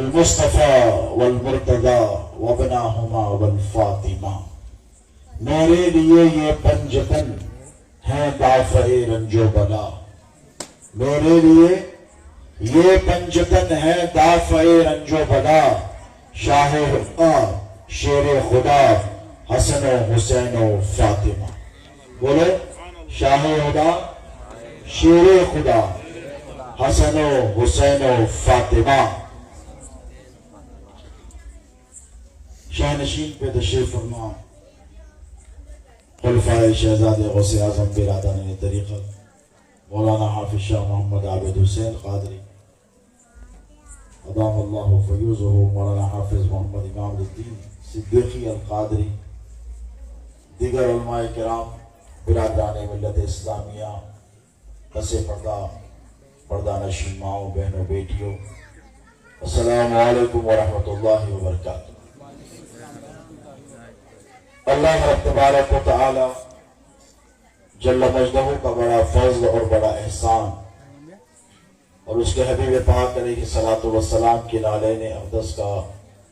المصطفى والمرتضى وابناہما والفاطمہ، میرے لیے یہ پنجتن ہیں دافع رنج و بلا، میرے لیے یہ پنجتن ہے دافع رنج و بلا، شاہ حقہ شیر خدا حسن و حسین و فاطمہ، بولو شاہ خدا شیر خدا حسن و حسین و فاطمہ۔ شاہ نشین پہ تشریف فرما خلفائے شہزاد غوث اعظم برادران طریقت مولانا حافظ شاہ محمد عابد حسین قادری ادام اللہ فیوزہ، مولانا حافظ محمد امام الدین صدیقی القادری، دیگر علماء کرام، برادران ملت اسلامیہ، پس پردہ نشین ماؤں بہنوں بیٹیوں، السلام علیکم ورحمۃ اللہ وبرکاتہ۔ اللہ رب تبارک و تعالی جل مجدہ کا بڑا فضل اور بڑا احسان، اور اس کے حبیب پاک علیہ الصلوۃ والسلام کی نالین اقدس کا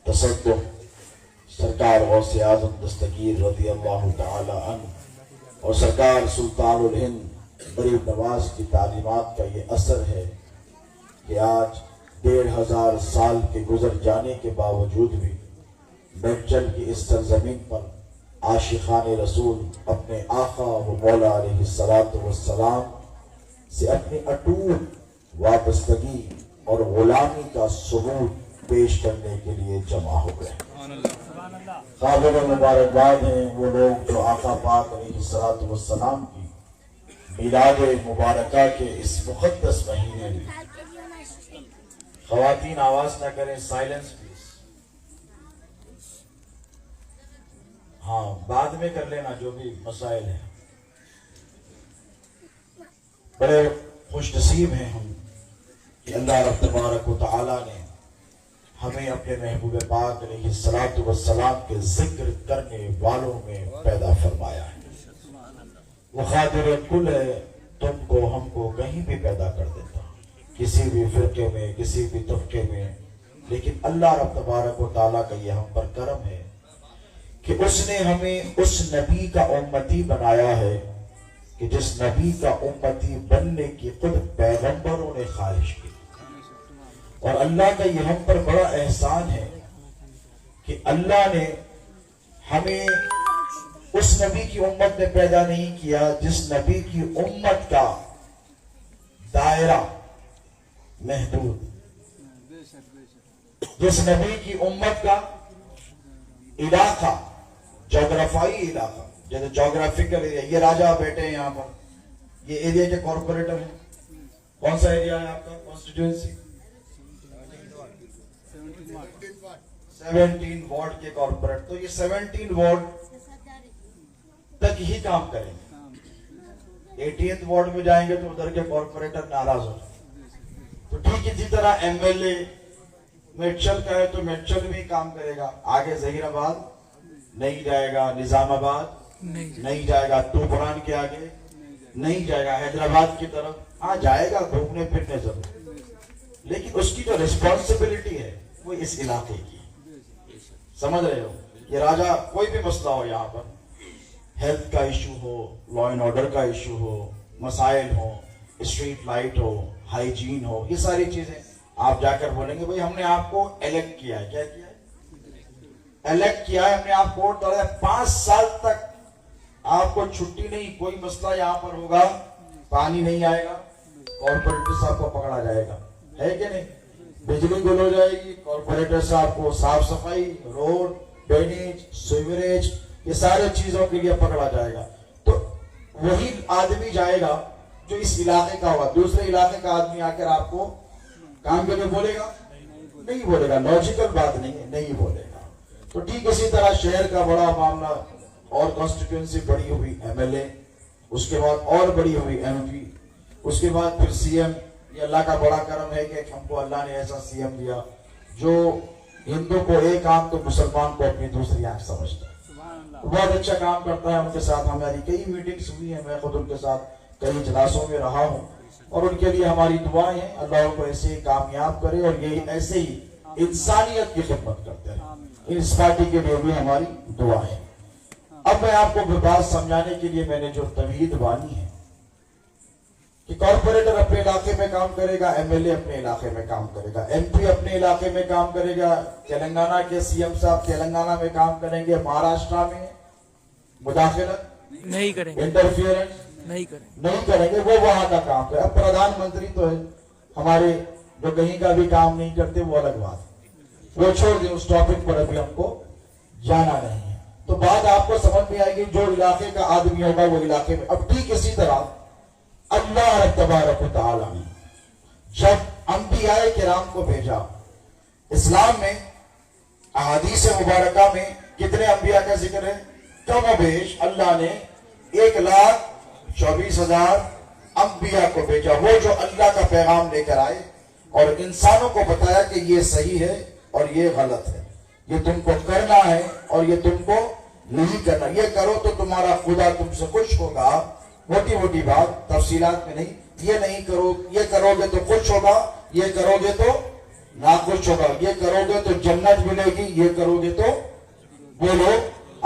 تصدق سرکار غوث اعظم دستگیر رضی اللہ تعالی عنہ اور سرکار سلطان الہند غریب نواز کی تعلیمات کا یہ اثر ہے کہ آج 1500 سال کے گزر جانے کے باوجود بھی میڈچل کی اس سرزمین پر عاشقان رسول اپنے آقا و مولا علیہ السلام سے اپنی اٹوٹ وابستگی اور غلامی کا ثبوت پیش کرنے کے لیے جمع ہو گئے۔ قابل مبارکباد ہیں وہ لوگ جو آقا پاک علیہ السلام کی میلاد مبارکہ کے اس مقدس مہینے میں، خواتین آواز نہ کریں، سائلنس پلیز، ہاں بعد میں کر لینا جو بھی مسائل ہیں۔ بڑے خوش نصیب ہیں ہم کہ اللہ رب تبارک و تعالی نے ہمیں اپنے محبوب پاک علیہ السلام کے ذکر کرنے والوں میں پیدا فرمایا ہے۔ وہ قادر کل ہے، تم کو ہم کو کہیں بھی پیدا کر دیتا، کسی بھی فرقے میں، کسی بھی طبقے میں، لیکن اللہ رب تبارک و تعالی کا یہ ہم پر کرم ہے کہ اس نے ہمیں اس نبی کا امتی بنایا ہے کہ جس نبی کا امتی بننے کی خود پیغمبروں نے خواہش کی، اور اللہ کا یہ ہم پر بڑا احسان ہے کہ اللہ نے ہمیں اس نبی کی امت میں پیدا نہیں کیا جس نبی کی امت کا دائرہ محدود، جس نبی کی امت کا علاقہ جغرافائی علاقہ، جیسے جغرافیکل ایریا، یہ راجہ بیٹھے ہیں یہاں پر، یہ ایریا کے کارپوریٹر ہیں، کون سا ایریا ہے آپ کا کانسٹیٹوئنسی؟ 17 وارڈ کے کارپوریٹ، تو یہ 17 وارڈ تک ہی کام کریں گے، 18 وارڈ میں جائیں گے تو ادھر کے کارپوریٹر ناراض ہو جائیں گے۔ تو ٹھیک اسی طرح ایم ایل اے میڈچل کا ہے تو میڈچل میں کام کرے گا، آگے ظہیر آباد نہیں جائے گا، نظام آباد نہیں جائے گا، توبران کے آگے نہیں جائے گا، حیدرآباد کی طرف ہاں جائے گا گھومنے پھرنے ضرور، لیکن اس کی جو ریسپانسبلٹی ہے وہ اس علاقے کی، سمجھ رہے ہو؟ یہ راجہ کوئی بھی مسئلہ ہو، یہاں پر ہیلتھ کا issue who, law and order کا ایشو ہو، مسائل ہو، اسٹریٹ لائٹ ہو، ہائیجین ہو، یہ ساری چیزیں آپ جا کر بولیں گے بھئی ہم نے آپ کو الیکٹ کیا ہے، کیا کیا ہے؟ الیکٹ کیا ہے، ہم نے آپ کو ووٹ ڈالا ہے، 5 سال تک آپ کو چھٹی نہیں، کوئی مسئلہ یہاں پر ہوگا، پانی نہیں آئے گا، کارپوریٹر صاحب کو پکڑا جائے گا، ہے کہ نہیں؟ بجلی گل ہو جائے گی، کارپوریٹر صاحب کو صاف صفائی، روڈ، ڈرینیج، سیوریج، یہ سارے چیزوں کے لیے پکڑا جائے گا۔ تو وہی آدمی جائے گا جو اس علاقے کا ہوگا، دوسرے علاقے کا آدمی آ کر آپ کو کام کرنے بولے گا؟ نہیں بولے گا، لاجیکل بات نہیں ہے، نہیں بولے گا۔ تو ٹھیک اسی طرح شہر کا بڑا معاملہ اور کانسٹیٹوئنسی بڑی ہوئی ایم ایل اے، اس کے بعد اور بڑی ہوئی ایم پی، اس کے بعد پھر سی ایم۔ یہ اللہ کا بڑا کرم ہے کہ ہم کو اللہ نے ایسا سی ایم دیا جو ہندو کو ایک آنکھ تو مسلمان کو اپنی دوسری آنکھ سمجھتا ہے، بہت اچھا کام کرتا ہے۔ ان کے ساتھ ہماری کئی میٹنگز ہوئی ہیں، میں خود ان کے ساتھ کئی اجلاسوں میں رہا ہوں، اور ان کے لیے ہماری دعائیں ہیں، اللہ ان کو ایسے ہی کامیاب کرے اور یہ ایسے ہی انسانیت کی خدمت کرتے رہیں. اس پارٹی کے لیے بھی ہماری دعا ہے. اب میں آپ کو بات سمجھانے کے لیے میں نے جو تمہید بانی ہے کہ کارپوریٹر اپنے علاقے میں کام کرے گا, ایم ایل اے اپنے علاقے میں کام کرے گا, ایم پی اپنے علاقے میں کام کرے گا, تلنگانہ کے سی ایم صاحب تلنگانہ میں کام کریں گے, مہاراشٹرا میں مداخلت نہیں کریں گے, انٹرفیئرنس نہیں کریں گے, وہ وہاں کا کام کرے. اب پردھان منتری تو ہے ہمارے جو کہیں کا بھی کام نہیں کرتے, وہ الگ بات ہے, وہ چھوڑ دیں, اس ٹاپک پر ابھی ہم کو جانا نہیں ہے. تو بات آپ کو سمجھ میں آئے گی, جو علاقے کا آدمی ہوگا وہ علاقے میں. اب ٹھیک اسی طرح اللہ تبارک و تعالی نے جب انبیاء کرام کو بھیجا, اسلام میں احادیث مبارکہ میں کتنے انبیاء کا ذکر ہے؟ کم و بیش اللہ نے 1,24,000 انبیاء کو بھیجا, وہ جو اللہ کا پیغام لے کر آئے اور انسانوں کو بتایا کہ یہ صحیح ہے اور یہ غلط ہے, یہ تم کو کرنا ہے اور یہ تم کو نہیں کرنا, یہ کرو تو تمہارا خدا تم سے خوش ہوگا. موٹی موٹی بات, تفصیلات میں نہیں. یہ نہیں کرو, یہ کرو گے تو خوش ہوگا, یہ کرو گے تو ناخوش ہوگا, یہ کرو گے تو جنت ملے گی, یہ کرو گے تو بولو.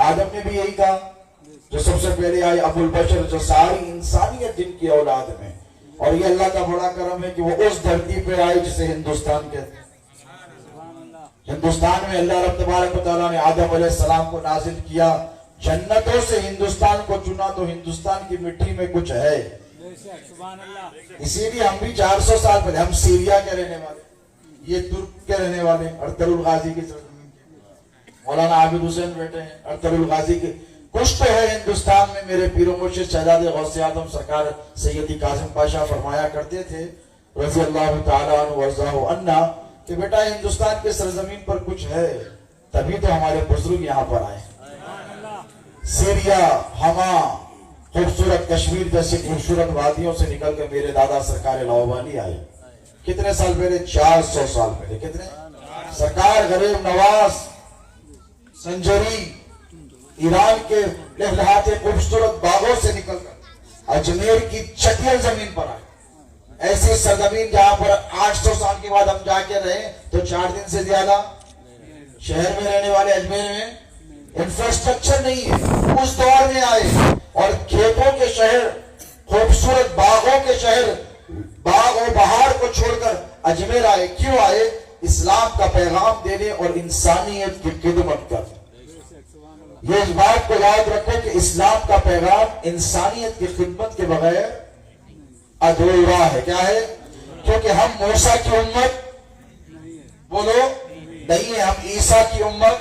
آدم نے بھی یہی کہا جو سب سے پہلے آئے, ابو البشر, جو ساری انسانیت جن کی اولاد میں. اور یہ اللہ کا بڑا کرم ہے کہ وہ اس دھرتی پہ آئے جسے ہندوستان کہتے ہیں. ہندوستان میں اللہ رب تبارک و تعالیٰ نے آدم علیہ السلام کو نازل کیا, جنتوں سے ہندوستان کو چنا, تو ہندوستان کی مٹی میں کچھ ہے. اسی لیے ہم بھی 400 سال پہلے, ہم سیریا کے رہنے والے, یہ ترک کے رہنے والے, ارطغرل الغازی کی سرزمین کے, مولانا عابد حسین بیٹے ہیں ارطغرل الغازی کے. کچھ تو ہے ہندوستان میں. میرے پیر و مرشد شہزاد غوث اعظم سرکار سیدی قاسم پاشا فرمایا کرتے تھے رضی اللہ تعالیٰ عنہ وارضاہ عنا کہ بیٹا ہندوستان کے سرزمین پر کچھ ہے, تبھی تو ہمارے بزرگ یہاں پر آئے. سیریا, ہما, خوبصورت کشمیر جیسی خوبصورت وادیوں سے نکل کے میرے دادا سرکار لاہوانی آئے. کتنے سال پہلے؟ 400 سال پہلے. کتنے؟ سرکار غریب نواز سنجری ایران کے لہلہاتے خوبصورت باغوں سے نکل کر اجمیر کی چٹیل زمین پر آئے. ایسی سرزمین جہاں پر 800 سال کے بعد ہم جا کے رہے تو 4 دن سے زیادہ شہر میں رہنے والے اجمیر میں انفراسٹرکچر نہیں ہے. اس دور میں آئے اور کھیتوں کے شہر, خوبصورت باغوں کے شہر, باغ و بہار کو چھوڑ کر اجمیر آئے. کیوں آئے؟ اسلام کا پیغام دینے اور انسانیت کی خدمت کر. یہ اس بات کو یاد رکھو کہ اسلام کا پیغام انسانیت کی خدمت کے بغیر ادھورا ہے. کیا ہے؟ کیونکہ ہم موسیٰ کی امت بولو نہیں ہے, ہم عیسیٰ کی امت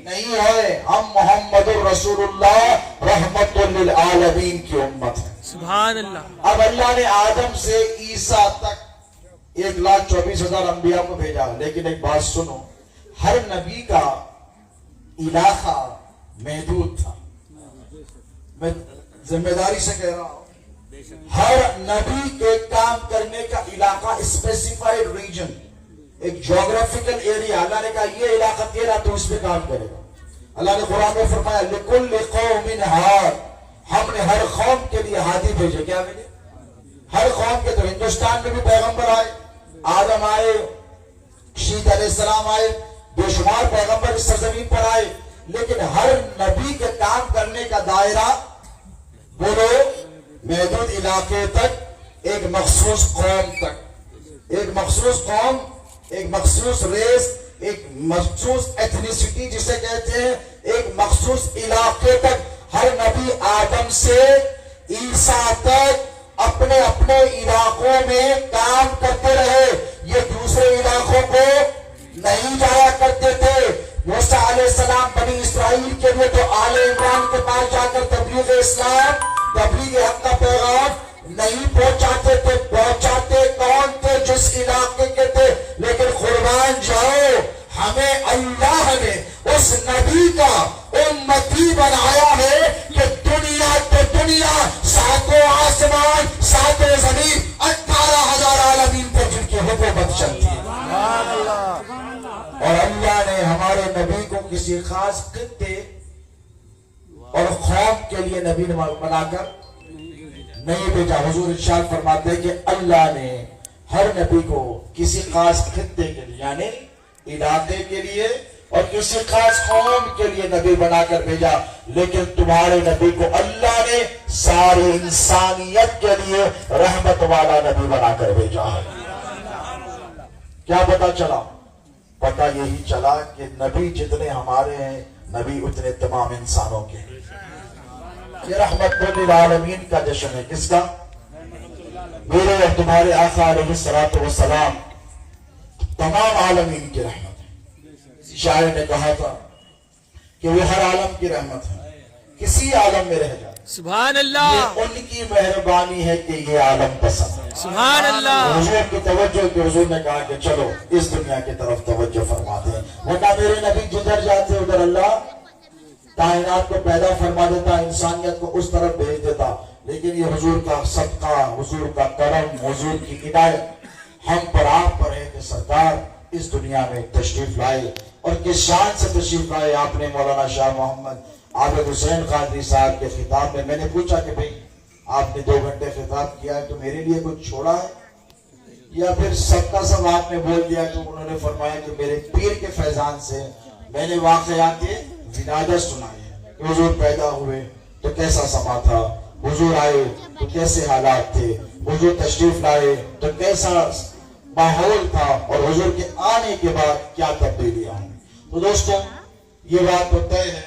نہیں ہے, ہم محمد الرسول اللہ رحمت للعالمین کی امت ہے. سبحان اللہ. اب اللہ نے آدم سے عیسیٰ تک 1,24,000 انبیاء کو بھیجا, لیکن ایک بات سنو, ہر نبی کا علاقہ محدود تھا. میں ذمہ داری سے کہہ رہا ہوں, ہر نبی کے کام کرنے کا علاقہ, اسپیسیفائڈ ریجن, ایک جغرافیکل ایریا. اللہ نے کہا یہ علاقہ تیرا, تو اس پہ کام کرے گا. اللہ نے قرآن میں فرمایا لِكُلِّ قَوْمٍ هَادٍ, ہم نے ہر قوم کے لیے ہادی بھیجے. کیا بھیجے؟ ہر قوم کے. تو ہندوستان میں بھی پیغمبر آئے, آدم آئے, شیت علیہ السلام آئے, بے شمار پیغمبر اس سرزمین پر آئے, لیکن ہر نبی کے کام کرنے کا دائرہ بولو محدود علاقے تک, ایک مخصوص قوم تک, ایک مخصوص قوم, ایک مخصوص ریس, ایک مخصوص ایتھنیسٹی جسے کہتے ہیں, ایک مخصوص علاقے تک. ہر نبی آدم سے عیسیٰ تک اپنے اپنے علاقوں میں کام کرتے رہے. یہ دوسرے علاقوں کو نہیں جایا کرتے تھے. موسیٰ علیہ السلام بنی اسرائیل کے لیے تو آل عمران کے پاس جا کر تبلیغ اسلام, تبلیغ حق کا پیغام نہیں پہنچاتے تھے. پہنچاتے کون تھے؟ جس علاقے کے تھے. لیکن قربان جاؤ, ہمیں اللہ نے اس نبی کا امتی بنایا ہے کہ دنیا تو دنیا, ساتوں آسمان, ساتوں زمین, 18,000 عالمین پر جن کی حکومت چلتی ہے. اور اللہ نے ہمارے نبی کو کسی خاص خطے اور قوم کے لیے نبی بنا کر نہیں بھیجا. حضور ارشاد فرماتے ہیں کہ اللہ نے ہر نبی کو کسی خاص خطے کے لیے, یعنی علاقے کے لیے اور کسی خاص قوم کے لیے نبی بنا کر بھیجا، لیکن تمہارے نبی کو اللہ نے ساری انسانیت کے لیے رحمت والا نبی بنا کر بھیجا ہے۔ کیا پتا چلا؟ پتا یہی چلا کہ نبی جتنے ہمارے ہیں، نبی اتنے تمام انسانوں کے ہیں۔ یہ رحمت للعالمین کا جشن ہے۔ کس کا؟ میرے اور تمہارے آقا علیہ الصلوۃ والسلام تمام عالمین کی رحمت ہے۔ کسی شاعر نے کہا تھا کہ وہ ہر عالم کی رحمت ہے، کسی عالم میں رہ جائے سبحان اللہ، یہ ان کی مہربانی ہے کہ یہ عالم پسند ہے۔ سبحان اللہ۔ حضور کی توجہ کہ حضور نے کہا کہ چلو اس دنیا کی طرف توجہ فرماتے ہیں، ورنہ میرے نبی جدھر جاتے ادھر اللہ کائنات کو پیدا فرما دیتا، انسانیت کو اس طرف بھیج دیتا، لیکن یہ حضور کا صدقہ، حضور کا کرم، حضور کی عنایت ہم پر آپ پر ہے کہ سرکار اس دنیا میں تشریف لائے، اور کس شان سے تشریف لائے۔ آپ نے مولانا شاہ محمد عابد حسین قادری صاحب کے خطاب میں نے پوچھا کہ بھئی آپ نے 2 گھنٹے خطاب کیا ہے تو میرے لیے کچھ چھوڑا ہے یا پھر سب کا سب آپ نے بول دیا؟ تو انہوں نے فرمایا کہ میرے پیر کے فیضان سے میں نے واقعات ولادت سنائے ہیں کہ حضور پیدا ہوئے تو کیسا سما تھا، حضور آئے تو کیسے حالات تھے، حضور تشریف لائے تو کیسا ماحول تھا، اور حضور کے آنے کے بعد کیا تبدیلیاں ہوں۔ تو دوستوں یہ بات تو طے ہے،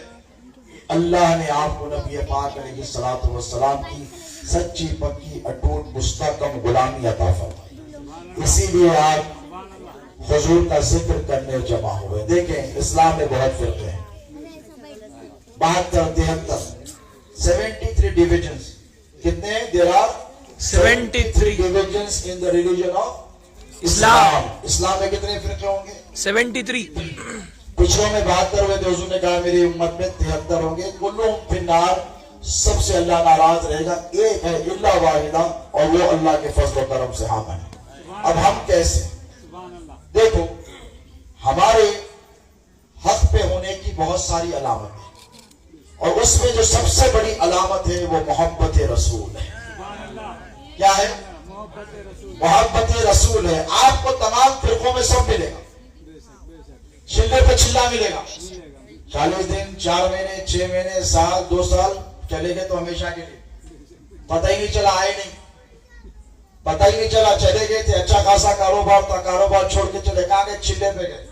اللہ نے آپ کو نبی پاک علیہ الصلوۃ والسلام کی سچی پکی اٹوٹ مستحکم غلامی عطا فرمائی، اسی لیے آپ حضور کا ذکر کرنے جمع ہوئے۔ دیکھیں اسلام میں بہت فرقے ہیں، 72 73 ڈیویژنز۔ کتنے ہیں؟ there are 73 divisions in the religion of اسلام۔ اسلام میں کتنے فرقے ہوں گے؟ 73۔ پچھلوں میں 72 ہوئے تھے، حضور نے کہا میری امت میں 73 ہوں گے، کلہم فی النار، سب سے اللہ ناراض رہے گا، ایک ہے الا واحدہ، اور وہ اللہ کے فضل و کرم سے ہم ہیں۔ اب ہم کیسے؟ دیکھو ہمارے حق پہ ہونے کی بہت ساری علامت ہیں، اور اس میں جو سب سے بڑی علامت ہے وہ محبت رسول ہے۔ کیا ہے؟ محبت رسول ہے۔ آپ کو تمام فرقوں میں سب ملے گا، چلے پہ چلا ملے گا، 40 دن، 4 مہینے، 6 مہینے، سال، 2 سال چلے گئے تو ہمیشہ کے لیے پتہ ہی نہیں چلا، آئے نہیں، پتہ ہی نہیں چلا، چلے گئے تھے، اچھا خاصا کاروبار تھا، کاروبار چھوڑ کے چلے، کہاں گئے؟ چلے پہ گئے۔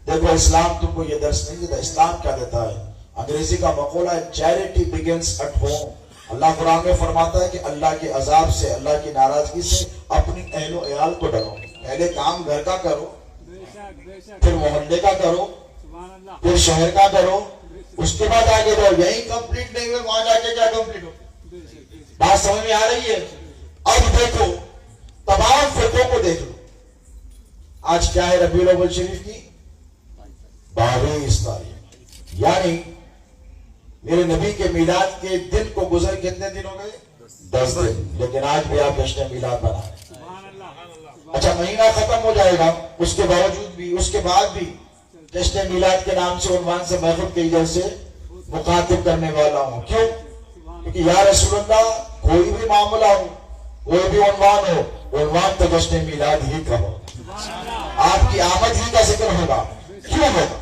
دیکھو اسلام تم کو یہ درس نہیں دیتا، اسلام کیا دیتا ہے؟ انگریزی کا مقولہ ہے چیریٹی بگنس ایٹ ہوم۔ اللہ قرآن میں فرماتا ہے کہ اللہ کے عذاب سے، اللہ کی ناراضگی سے اپنی اہل و عیال کو ڈرو۔ پہلے کام گھر کا کرو، پھر محلے کا کرو، پھر شہر کا کرو، اس کے بعد آگے بڑھو۔ یہی کمپلیٹ نہیں ہوئے وہاں جا کے کیا کمپلیٹ ہو؟ بات سمجھ میں آ رہی ہے؟ اب دیکھو تمام فرقوں کو دیکھ لو، آج کیا ہے؟ ربیع الاول شریف کی 22 تاریخ، یعنی میرے نبی کے میلاد کے دن کو گزر کتنے دن ہو گئے؟ 10 دن، لیکن آج بھی آپ جشن میلاد بنا رہے ہیں۔ اچھا مہینہ ختم ہو جائے گا، اس کے باوجود بھی، اس کے بعد بھی جشن میلاد کے نام سے، عنوان سے میں خود کے ادھر سے مخاطب کرنے والا ہوں۔ کیوں؟ کیونکہ یا رسول اللہ کوئی بھی معاملہ ہو، کوئی بھی عنوان ہو، عنوان تو جشن میلاد ہی کا ہو، آپ کی آمد ہی کا ذکر ہوگا۔ کیوں ہوگا؟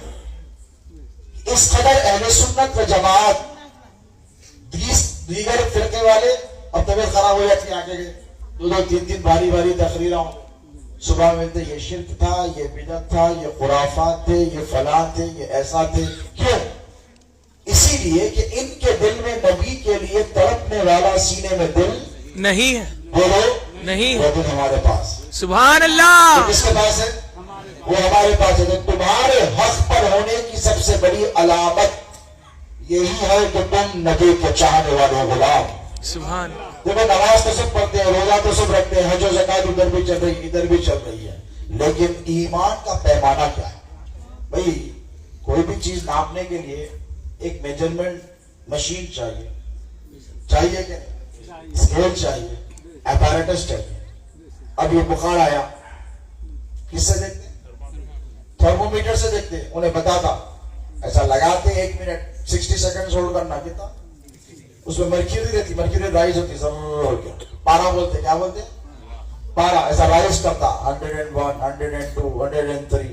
اس قدر اہل سنت و جماعت دیگر فرقے والے اب طبیعت خراب ہو جاتی ہے، آگے گئے 2-3 باری باری تقریریں ہوں، صبح ملتے یہ شرک تھا، یہ بدعت تھا، یہ خرافات تھے، یہ فلاں تھے، یہ ایسا تھے۔ کیوں؟ اسی لیے کہ ان کے دل میں نبی کے لیے تڑپنے والا سینے میں دل نہیں ہے، بولو نہیں، وہ دل ہمارے پاس۔ سبحان اللہ۔ کس کے پاس ہے؟ وہ ہمارے پاس ہے۔ تمہارے حق پر ہونے کی سب سے بڑی علامت یہی ہے کہ تم نبی کے چاہنے والے غلام۔ سبحان۔ دیکھو نماز تو سب پڑھتے ہیں، روزہ تو سب رکھتے ہیں، حج و زکات ادھر بھی چل رہی ہے، ادھر بھی چل رہی ہے، لیکن ایمان کا پیمانہ کیا ہے؟ بھئی کوئی بھی چیز ناپنے کے لیے ایک میجرمنٹ مشین چاہیے، چاہیے کہ اسکیل چاہیے، اپیریٹس چاہیے۔ اب یہ بخار آیا کس سے دیکھتے؟ تھرمومیٹر سے دیکھتے۔ انہیں بتا تھا ایسا لگاتے 1 منٹ 60 سیکنڈ ہولڈ کرنا، کتنا؟ اس میں مرکیوری رہتی، مرکیوری رائز ہوتی، ضرور کیا پارا بولتے، کیا بولتے؟ پارا ایسا رائز کرتا 101 102 103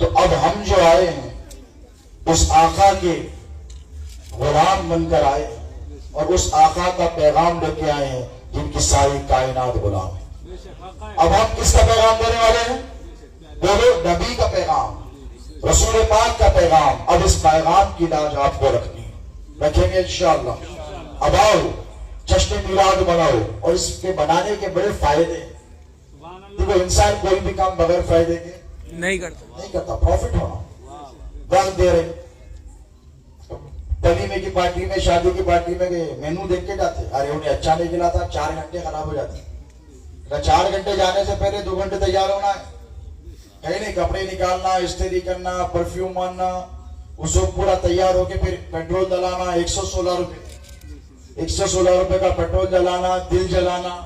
تو اب ہم جو آئے ہیں اس آقا کے غلام بن کر آئے اور اس آقا کا پیغام لے کے آئے ہیں جن کی ساری کائنات غلام ہے. اب ہم کس کا پیغام دینے والے ہیں؟ بولو، نبی کا پیغام، رسول پاک کا پیغام. اب اس پیغام کی لاج آپ کو رکھنی ہے، رکھیں گے انشاءاللہ. اب آؤ جشن میلاد مناؤ، اور اس کے بنانے کے بڑے فائدے ہیں. دیکھو انسان کوئی بھی کام بغیر فائدے کے نہیں کرتا. نہیں کرتا. پروفٹ ہونا، وقت دے رہے. ولیمے کی پارٹی میں، شادی کی پارٹی میں گئے، مینو دیکھ کے جاتے، ارے انہیں اچھا نہیں کھلا تھا، 4 گھنٹے خراب ہو جاتے. 4 گھنٹے جانے سے پہلے 2 گھنٹے تیار ہونا ہے. کہیں نہیں، کپڑے نکالنا، استری کرنا، پرفیوم مارنا، اس وقت پورا تیار ہو کے پھر پیٹرول ڈلانا. 116 روپے 116 روپے کا پیٹرول ڈلانا، دل جلانا.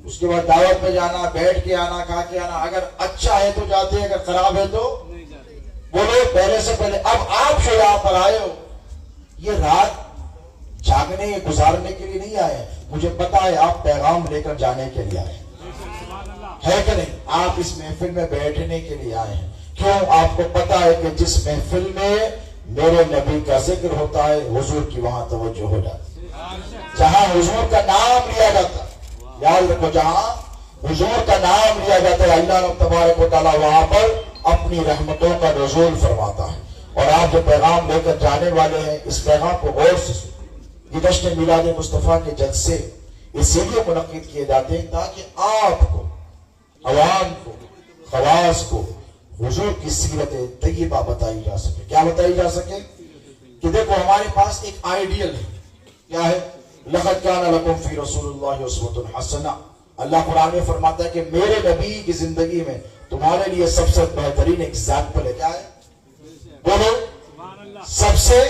اس کے بعد دعوت پہ جانا، بیٹھ کے آنا، کھا کے آنا. اگر اچھا ہے تو جاتے ہیں، اگر خراب ہے تو بولو پہلے سے پہلے. اب آپ جو یہاں پر آئے ہو، یہ رات جاگنے گزارنے کے لیے نہیں آئے. مجھے پتا ہے آپ پیغام لے کر جانے کے لیے آئے ہے کہ نہیں. آپ اس محفل میں بیٹھنے کے لیے آئے ہیں. کیوں؟ آپ کو پتا ہے کہ جس محفل میں میرے نبی کا ذکر ہوتا ہے، حضور کی وہاں توجہ ہو جاتی. جہاں حضور کا نام لیا جاتا، یاد رکھو، جہاں حضور کا نام لیا جاتا ہے، اللہ تبارک و تعالیٰ وہاں پر اپنی رحمتوں کا نزول فرماتا ہے. اور آپ جو پیغام لے کر جانے والے ہیں، اس پیغام کو غور سے سنیں. یہ جشن میلاد مصطفیٰ کے جلسے اسی لیے منعقد کیے جاتے ہیں تاکہ آپ کو، عوام کو، خواص کو حضور کی سیرت طیبہ بتائی جا سکے. کیا بتائی جا سکے؟ کہ دیکھو ہمارے پاس ایک آئیڈیل ہے. کیا ہے؟ لقد کان لکم فی رسول اللہ اسوۃ حسنہ. اللہ قرآن میں فرماتا ہے کہ میرے نبی کی زندگی میں تمہارے لیے سب سے بہترین ایگزامپل ہے. کیا ہے؟ بولو، سب سے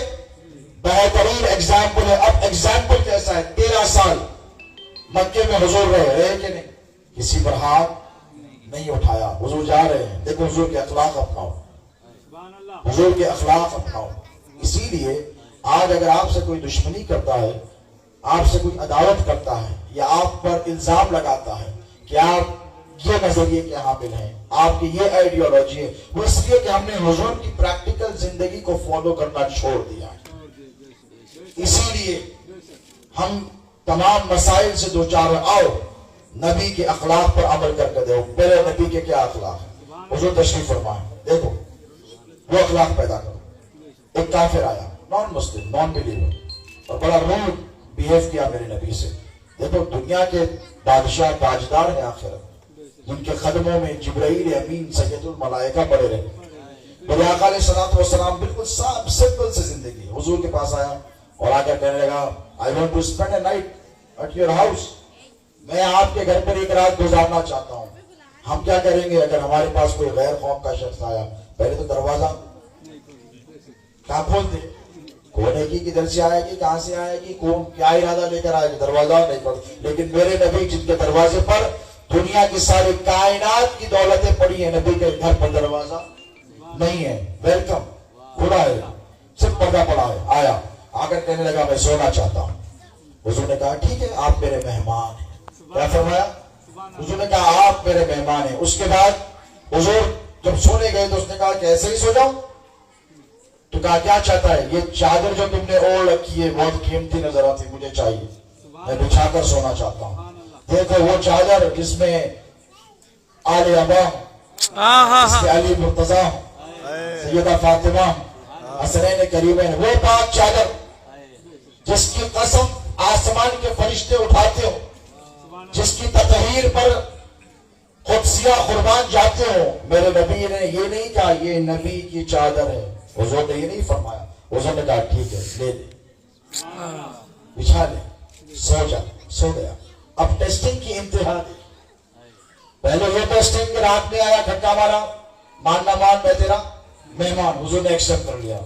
بہترین ایگزامپل ہے. اب ایگزامپل کیسا ہے؟ 13 سال مکے میں حضور رہے کہ نہیں؟ کسی پر ہاتھ نہیں اٹھایا. حضور جا رہے ہیں، دیکھو حضور کے اخلاق اپناؤ، حضور کے اخلاق اپناؤ. اسی لیے آج اگر آپ سے کوئی دشمنی کرتا ہے، آپ سے کوئی عداوت کرتا ہے، یا آپ پر الزام لگاتا ہے کہ آپ یہ نظریے کے حامل ہیں، آپ کی یہ آئیڈیالوجی ہے، وہ اس لیے کہ ہم نے حضور کی پریکٹیکل زندگی کو فالو کرنا چھوڑ دیا ہے. اسی لیے ہم تمام مسائل سے دوچار. آؤ نبی کے اخلاق پر عمل کر کے دیکھو. میرے نبی کے کیا اخلاق ہیں؟ حضور تشریف فرمائیں، دیکھو وہ اخلاق پیدا کرو. ایک کافر آیا، نان مسلم، نان بلیور، اور بڑا روڈ بیہیو کیا میرے نبی سے. دیکھو دنیا کے بادشاہ تاجدار ہیں آخرت، جن کے قدموں میں جبرائیل امین سید الملائکہ پڑے رہے. میرے آقا علیہ الصلوۃ والسلام بالکل صاف سمپل سے زندگی. حضور کے پاس آیا اور آ کر کہنے لگا I want to spend a night at your house. میں آپ کے گھر پر ایک رات گزارنا چاہتا ہوں. ہم کیا کریں گے اگر ہمارے پاس کوئی غیر قوم کا شخص آیا؟ پہلے تو دروازہ کہاں کھولتے؟ کونے کی کدھر سے آئے گی، کہاں سے آئے گی، کون کیا ارادہ لے کر آئے گی، دروازہ نہیں کھولتے. لیکن میرے نبی جن کے دروازے پر دنیا کی ساری کائنات کی دولتیں پڑی ہیں، نبی کے گھر پر دروازہ نہیں ہے. ویلکم کھلا ہے، صرف پردہ پڑا ہے. آیا، آ کر کہنے لگا میں سونا چاہتا ہوں. حضور نے کہا ٹھیک ہے، آپ میرے مہمان ہیں. کیا فرمایا؟ حضور نے کہا آپ میرے مہمان ہیں. اس کے بعد حضور جب سونے گئے تو اس نے کہا کہ ایسے ہی سو جاؤ. تو کہا کیا چاہتا ہے؟ یہ چادر جو تم نے اوڑھ رکھی ہے بہت قیمتی نظر آتی، مجھے چاہیے، میں بچھا کر سونا چاہتا ہوں. دیکھو وہ چادر جس میں آل ابا، جس میں علی مرتضی، سیدہ فاطمہ، حسنین کریمین، وہ پاک چادر جس کی قسم آسمان کے فرشتے اٹھاتے ہو، جس کی تطہیر پر قدسیہ قربان جاتے ہو. میرے نبی نے یہ نہیں کہا یہ نبی کی چادر ہے. حضور نے یہ نہیں فرمایا. حضور نے کہا ٹھیک ہے لے لے، بچھا لے، سو جا. سو گیا. اب ٹیسٹنگ کی انتہا دی. پہلے یہ ٹیسٹنگ کہ رات میں آیا، دھکا مارا، مان نہ مان میں تیرا مہمان. حضور نے ایکسپٹ کر لیا.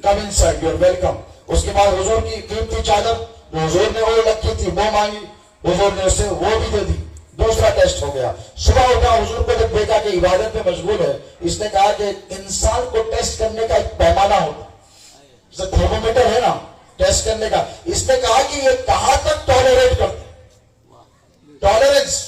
کم انسائڈ، یو آر ویلکم. اس کے بعد حضور کی قیمتی چادر جو حضور نے وہ رکھی تھی وہ مانگی، حضور نے اسے وہ بھی دے دی. دوسرا ٹیسٹ ہو گیا. صبح اٹھا، حضور کو جب دیکھا کہ عبادت میں مشغول ہے، اس نے کہا کہ انسان کو ٹیسٹ کرنے کا ایک پیمانہ ہوتا ہے، جیسے تھرمومیٹر ہے نا ٹیسٹ کرنے کا. اس نے کہا کہ یہ کہاں تک ٹالریٹ کرتے ہیں. ٹالرنس.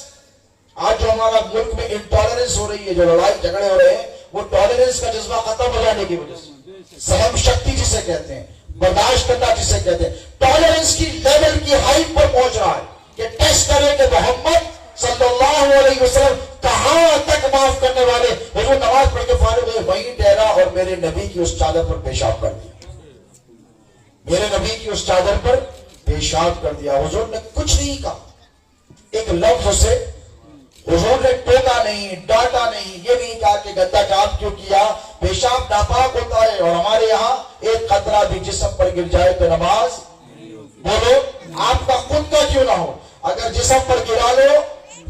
آج جو ہمارا ملک میں انٹالرنس ہو رہی ہے، جو لڑائی جھگڑے ہو رہے ہیں، وہ ٹالرنس کا جذبہ ختم ہو جانے کی وجہ سے، سہم شکتی جسے کہتے ہیں، برداشت کرنا جسے کہتے ہیں، ٹالرنس کی لیول کی ہائٹ پر پہنچ رہا ہے کہ ٹیسٹ کرے کہ محمد صلی اللہ علیہ وسلم کہاں تک معاف کرنے والے۔ حضور نماز پڑھ کے فارغ ہوئے، وہیں ٹھہرا اور میرے نبی کی اس چادر پر پیشاب کر دیا، میرے نبی کی اس چادر پر پیشاب کر دیا۔ حضور نے کچھ نہیں کہا، ایک لفظ سے حضور نے ٹوکا نہیں، ڈانٹا نہیں، یہ نہیں کہا کہ گندا کام کیوں کیا۔ پیشاب ناپاک ہوتا ہے، اور ہمارے یہاں ایک قطرہ بھی جسم پر گر جائے تو نماز، بولو آپ کا خود کا کیوں نہ ہو، اگر جسم پر گرا لو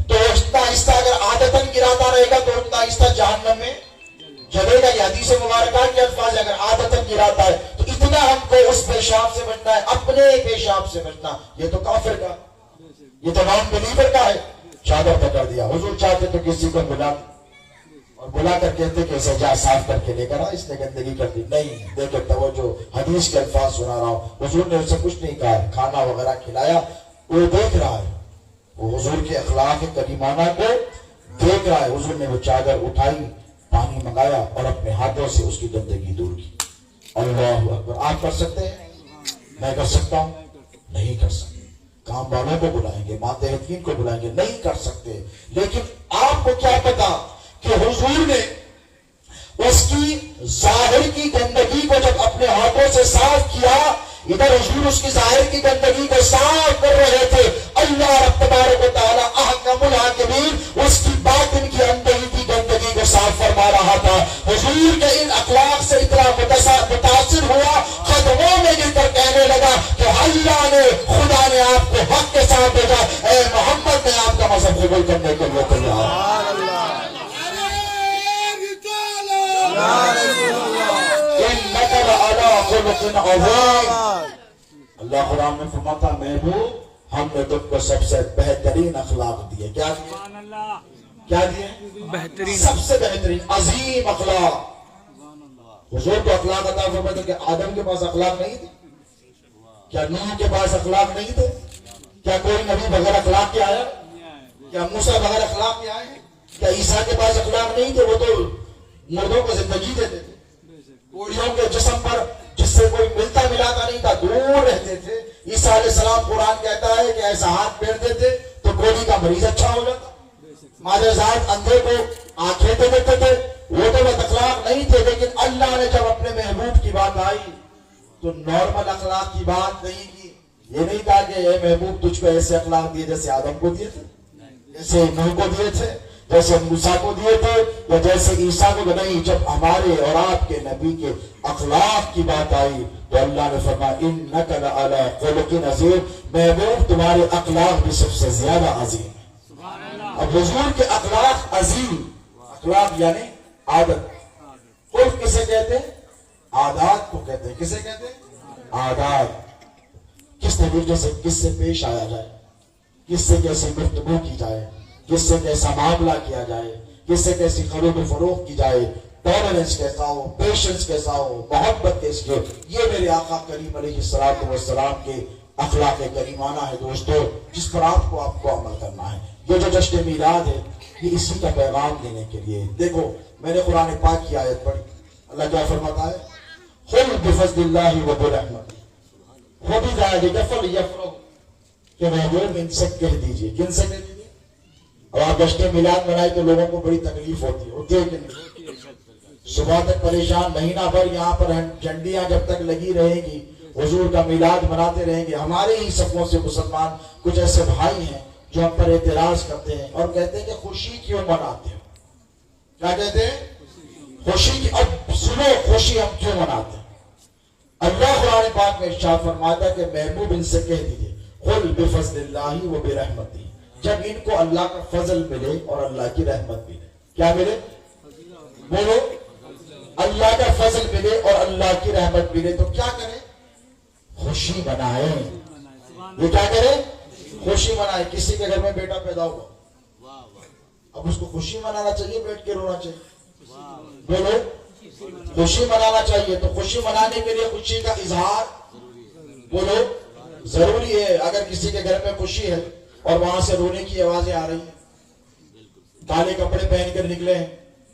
تو اتنا آہستہ، اگر عادتاً گراتا رہے گا تو اتنا آہستہ جہنم میں جلے گا۔ یہ حدیث مبارکہ کے الفاظ، اگر عادتاً گراتا ہے تو اتنا ہم کو اس پیشاب سے بچنا ہے، اپنے پیشاب سے بچنا۔ یہ تو کافر کا، یہ تو نان بلیور کا ہے۔ چادر پکڑ دیا، حضور چاہتے تو کسی کو بلا اور بلا کر کہتے کہ اسے جا صاف کر کے لے کر آ، اس نے گندگی کر دی۔ نہیں، دیکھو توجہ، حدیث کے الفاظ سنا رہا ہوں، حضور نے اسے کچھ نہیں کہا، کھانا وغیرہ کھلایا، وہ دیکھ رہا ہے، وہ حضور کے اخلاق کریمانہ کو دیکھ رہا ہے۔ حضور نے وہ چادر اٹھائی، پانی منگایا اور اپنے ہاتھوں سے اس کی گندگی دور کی۔ اللہ اکبر۔ آپ کر سکتے ہیں؟ میں کر سکتا ہوں؟ نہیں کر سکتے۔ کام والوں کو بلائیں گے، ماتحتین کو بلائیں گے، نہیں کر سکتے۔ لیکن آپ کو کیا پتا کہ حضور نے اس کی ظاہر کی گندگی کو جب اپنے ہاتھوں سے صاف کیا، ادھر حضور اس کی ظاہر کی گندگی کو صاف کر رہے تھے، اللہ رب تبارک و تعالی احکم الحاکمین اس کی باطن کی اندر کی گندگی کو صاف فرما رہا تھا۔ حضور کے ان اخلاق سے اتنا متاثر ہوا، قدموں میں گر کر کہنے لگا کہ اللہ نے، خدا نے آپ کو حق کے ساتھ بھیجا، اے محمد میں آپ کا مذہب قبول کرنے کے لیے تیار ہوں۔ اللہ قرآن میں فرماتا، محبوب ہم نے تم کو سب سے بہترین اخلاق دیے۔ کیا دیے؟ کیا دیے؟ بہترین، سب سے بہترین عظیم اخلاق۔ حضور کو اخلاق عطا فرماتے کہ آدم کے پاس اخلاق نہیں تھے؟ کیا نوح کے پاس اخلاق نہیں تھے؟ کیا کوئی نبی بغیر اخلاق کے آیا؟ کیا موسیٰ بغیر اخلاق کے آئے؟ کیا عیسیٰ کے پاس اخلاق نہیں تھے؟ وہ تو مردوں کو زندگی دیتے تھے، کوڑیوں کے جسم پر جس سے کوئی ملتا ملاتا نہیں تھا دور رہتے تھے۔ عیسیٰ علیہ السلام، قرآن کہتا ہے کہ ایسا ہاتھ پھیر دیتے تو کوڑی کا مریض اچھا ہو جاتا۔ معجزات اندھے کو آنکھیں دے دیتے تھے۔ وہ تو بد اخلاق نہیں تھے، لیکن اللہ نے جب اپنے محبوب کی بات آئی تو نارمل اخلاق کی بات نہیں کی۔ یہ نہیں کہا کہ اے محبوب تجھ کو ایسے اخلاق دیے جیسے آدم کو دیے تھے، جیسے نوح کو دیے تھے، جیسے موسیٰ کو دیے تھے، یا جیسے عیسیٰ کو نہیں۔ جب ہمارے اور آپ کے نبی کے اخلاق کی بات آئی تو اللہ نے فرمایا انک لعلی خلق عظیم، محبوب تمہارے اخلاق بھی سب سے زیادہ عظیم ہے۔ اب حضور کے اخلاق عظیم، اخلاق یعنی عادت، خلق کسے کہتے ہیں؟ عادات کو کہتے ہیں۔ کسے کہتے ہیں؟ عادات۔ کس طریقے سے کس سے پیش آیا جائے، کس سے کیسی گفتگو کی جائے، کس سے کیسا معاملہ کیا جائے، کس سے کیسی خرید و فروخت کی جائے، ٹالرنس کیسا ہو، پیشنس کیسا ہو، محبت کیسی ہو، یہ میرے آقا کریم علیہ الصلوۃ والسلام کے اخلاق کریمانہ ہے دوستو، جس پر آپ کو عمل کرنا ہے۔ یہ جو جشن میلاد ہے یہ اسی کا پیغام دینے کے لیے۔ دیکھو میں نے قرآن پاک کی آیت پڑھی، اللہ کیا فرماتا ہے؟ قل بفضل اللہ وبرحمتہ وبذلک فلیفرحوا، کہ محبوب ان سے کہہ دیجئے، کن سے کہہ دیجئے؟ اور آپ جشن میلاد منائے تو لوگوں کو بڑی تکلیف ہوتی ہے کہ نہیں؟ صبح تک پریشان، مہینہ بھر یہاں پر جھنڈیاں جب تک لگی رہیں گی، حضور کا میلاد مناتے رہیں گے۔ ہمارے ہی صفوں سے مسلمان کچھ ایسے بھائی ہیں جو ہم پر اعتراض کرتے ہیں اور کہتے ہیں کہ خوشی کیوں مناتے ہو؟ کیا کہتے ہیں؟ خوشی کی۔ اب سنو، خوشی ہم کیوں مناتے ہیں؟ اللہ قرآن پاک میں ارشاد فرماتا ہے کہ محبوب ان سے کہہ دیجئے قل بفضل اللہ وبرحمتہ، جب ان کو اللہ کا فضل ملے اور اللہ کی رحمت ملے، کیا ملے؟ بولو، اللہ کا فضل ملے اور اللہ کی رحمت ملے تو کیا کریں؟ خوشی منائیں۔ یہ کیا کریں؟ خوشی منائیں۔ کسی کے گھر میں بیٹا پیدا ہوا، اب اس کو خوشی منانا چاہیے، بیٹھ کے رونا چاہیے؟ بولو، خوشی منانا چاہیے۔ تو خوشی منانے کے لیے خوشی کا اظہار، بولو، ضروری ہے۔ اگر کسی کے گھر میں خوشی ہے اور وہاں سے رونے کی آوازیں آ رہی ہیں، کالے کپڑے پہن کر نکلے ہیں،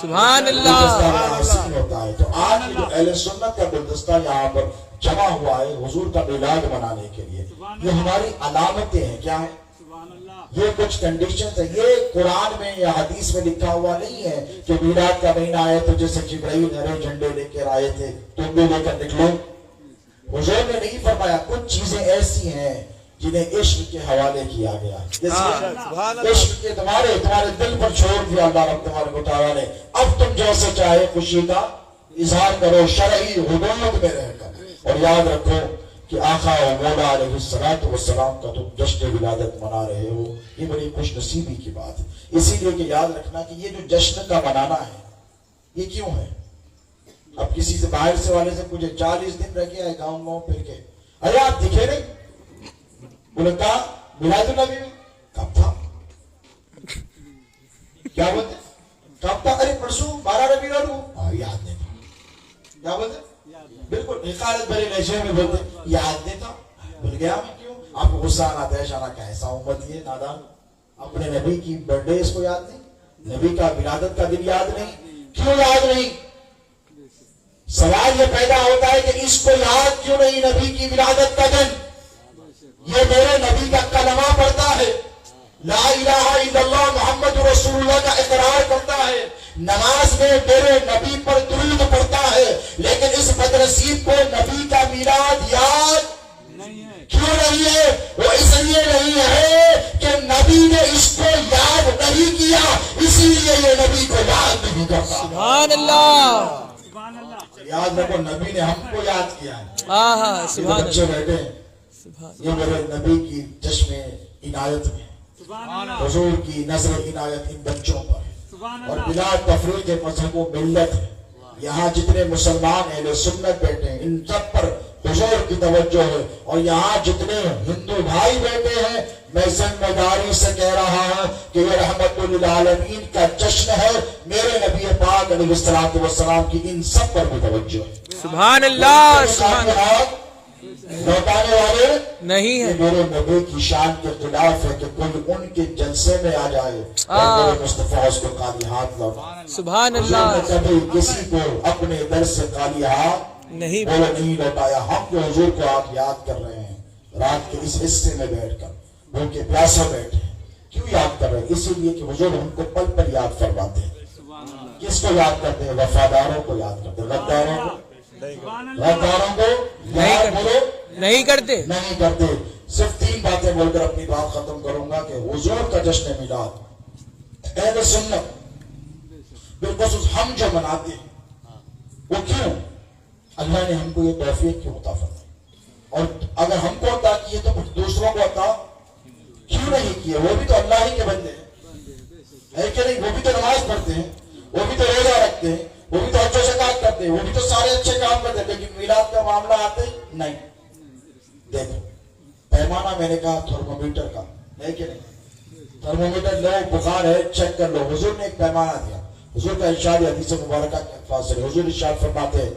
سبحان گلدستہ اللہ حسین ہوتا ہے. تو آج جو اہل سنت کا گلدستہ یہاں پر جمع ہوا ہے حضور کا میلاد منانے کے لیے, یہ ہماری علامتیں ہیں. کیا ہیں یہ؟ کچھ کنڈیشنز ہیں. یہ قرآن میں یا حدیث میں لکھا ہوا نہیں ہے کہ میلاد کا مہینہ آئے تو جیسے جبرائیل ہرے جھنڈے لے کر آئے تھے تم بھی لے کر نکلو. حضور نے نہیں فرمایا. کچھ چیزیں ایسی ہیں جنہیں عشق کے حوالے کیا گیا. عشق کے تمہارے دل پر چھوڑ دیا اللہ رب تبارک و تعالیٰ نے. اب تم جیسے چاہے خوشی کا اظہار کرو شرعی حدود میں رہ کر. اور یاد رکھو کہ آقا و مولا علیہ الصلوۃ والسلام کا تم جشن ولادت منا رہے ہو, یہ بڑی خوش نصیبی کی بات ہے. اسی لیے کہ یاد رکھنا کہ یہ جو جشن کا منانا ہے یہ کیوں ہے؟ اب کسی سے باہر سے والے سے پوچھے 40 دن رہ کے آئے گاؤں پھر کے, ارے آپ دکھے نہیں, بولے کہا میلاد النبی میں کب تھا, کیا بولتے کب تھا؟ ارے پرسوں 12 ربیع الاول, یاد نہیں تھا. کیا بولتے؟ بالکل حقارت بھرے لہجے میں بولتے یاد نہیں تھا, بھول گیا میں. کیوں آپ کو غصہ آنا تیش آنا؟ کیسا امت یہ نادان, اپنے نبی کی برتھ ڈے اس کو یاد نہیں, نبی کا ولادت کا دن یاد نہیں. کیوں یاد نہیں؟ سوال یہ پیدا ہوتا ہے کہ اس کو یاد کیوں نہیں نبی کی ولادت کا دن؟ یہ میرے نبی کا کلمہ پڑھتا ہے, لا الہ الا اللہ محمد رسول اللہ کا اقرار کرتا ہے, نماز میں میرے نبی پر درود پڑھتا ہے, لیکن اس بدنصیب کو نبی کا میلاد یاد کیوں نہیں ہے؟ وہ اس لیے نہیں ہے کہ نبی نے اس کو یاد نہیں کیا, اسی لیے یہ نبی کو یاد نہیں کرتا. سبحان اللہ یاد رکھو نبی نے ہم کو یاد کیا ہے. ہاں یہ سبحان بچے اللہ بیٹھے ہیں, یہ میرے نبی کی چشم عنایت میں, حضور کی نظر عنایت ان بچوں پر ہے. اور بلا تفریق مذہب و ملت ہے. یہاں جتنے مسلمان اہل سنت بیٹھے ہیں ان سب پر حضور کی توجہ ہے. اور یہاں جتنے ہندو بھائی بیٹھے ہیں میں ذمہ داری سے کہہ رہا ہوں کہ یہ رحمت للعالمین کا جشن ہے. میرے نبی پاک علیہ الصلوۃ والسلام کی ان سب پر بھی توجہ ہے. سبحان اللہ سبحان اللہ لوٹانے والے نہیں یہ ہے. میرے نبی کی شان کے خلاف ہے کہ کوئی ان کے جلسے میں آ جائے اور میرے مصطفیٰ اس کو خالی ہاتھ لوٹائے. سبحان حضور نے اللہ کبھی کسی کو اپنے در سے خالی ہاتھ نہیں نہیں لوٹایا. ہم جو حضور کو آپ یاد کر رہے ہیں رات کے اس حصے میں بیٹھ کر بھوکے پیاسے بیٹھے ہیں, کیوں یاد کر رہے ہیں؟ اسی لیے کہ حضور ہم کو پل پل یاد فرماتے ہیں. کس کو یاد کرتے ہیں؟ وفاداروں کو یاد کرتے ہیں. غداروں کو نہیں کرتے. نہیں کرتے. صرف 3 باتیں بول کر اپنی بات ختم کروں گا کہ حضور کا جشن میلاد اہل سنت بالخصوص ہم جو مناتے ہیں وہ کیوں؟ اللہ نے ہم کو یہ توفیق کیوں عطا فرمائی, اور اگر ہم کو عطا کیے تو دوسروں کو عطا کیوں نہیں کیے؟ وہ بھی تو اللہ ہی کے بندے ہیں, ہے کہ نہیں؟ وہ بھی تو نماز پڑھتے ہیں, وہ بھی تو روزہ رکھتے ہیں, وہ بھی تو حج و زکات کرتے ہیں, وہ بھی تو سارے اچھے کام کرتے ہیں, لیکن میلاد کا معاملہ آتے نہیں. دیکھو پیمانہ میں نے کہا تھرمومیٹر کا ہے کہ نہیں؟ تھرمومیٹر لو, بخار ہے چیک کر لو. حضور نے ایک پیمانہ دیا. حضور کا ارشاد حدیث مبارکہ کے الفاظ سے حضور ارشاد فرماتے ہیں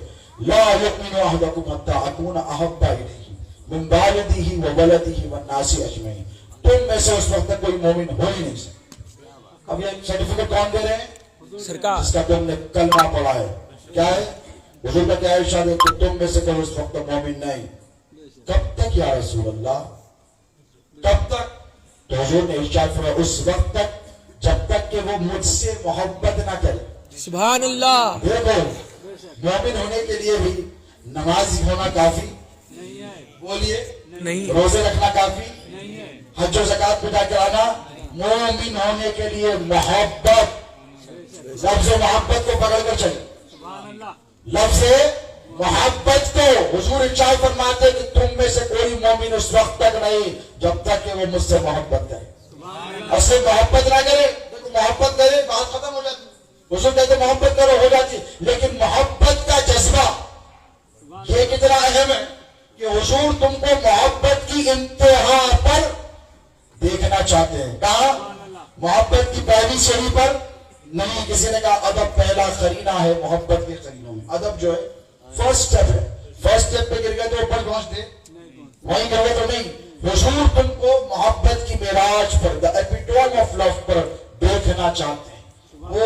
لا یؤمن احدکم حتی اکون احب الیہ من والدہ وولدہ والناس اجمعین. تم میں سے اس وقت تک کوئی مومن ہو ہی نہیں سکتا. اب یہ سرٹیفکیٹ کون دے رہے ہیں؟ سرکار. جس کا تم نے کلمہ پڑھا ہے. کیا ہے حضور کا؟ کیا ارشاد ہے کہ تم میں سے کوئی اس وقت مومن نہیں. کب تک یا رسول اللہ؟ کب تک؟ تو حضور نے ارشاد فرمایا اس وقت تک جب تک کہ وہ مجھ سے محبت نہ کرے. سبحان اللہ. دیکھو مومن ہونے کے لیے بھی نمازی ہونا کافی بولیے نہیں. روزے رکھنا کافی, حج و زکات پہ جا کے آنا. مومن ہونے کے لیے محبت, لفظ محبت کو پکڑ کر چلے. لفظ محبت کو حضور ارشاد فرماتے کہ تم میں سے کوئی مومن اس وقت تک نہیں جب تک کہ وہ مجھ سے محبت کرے. اور صرف محبت نہ کرے, دیکھو محبت کرے بات ختم ہو جاتی. حضور کہتے محبت کرو ہو جاتی, لیکن محبت کا جذبہ یہ کتنا اہم ہے کہ حضور تم کو محبت کی انتہا پر دیکھنا چاہتے ہیں. کہاں؟ محبت کی پہلی سیڑھی پر نہیں. کسی نے کہا ادب پہلا قرینہ ہے محبت کے قرینوں میں. ادب جو ہے فرسٹ سٹیپ ہے. فرسٹ سٹیپ پہ گر گئے تو اوپر پہنچ دے, وہیں گر گئے تو نہیں. حضور تم کو محبت کی معراج پر, the epitome of love پر دیکھنا چاہتے ہیں. وہ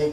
1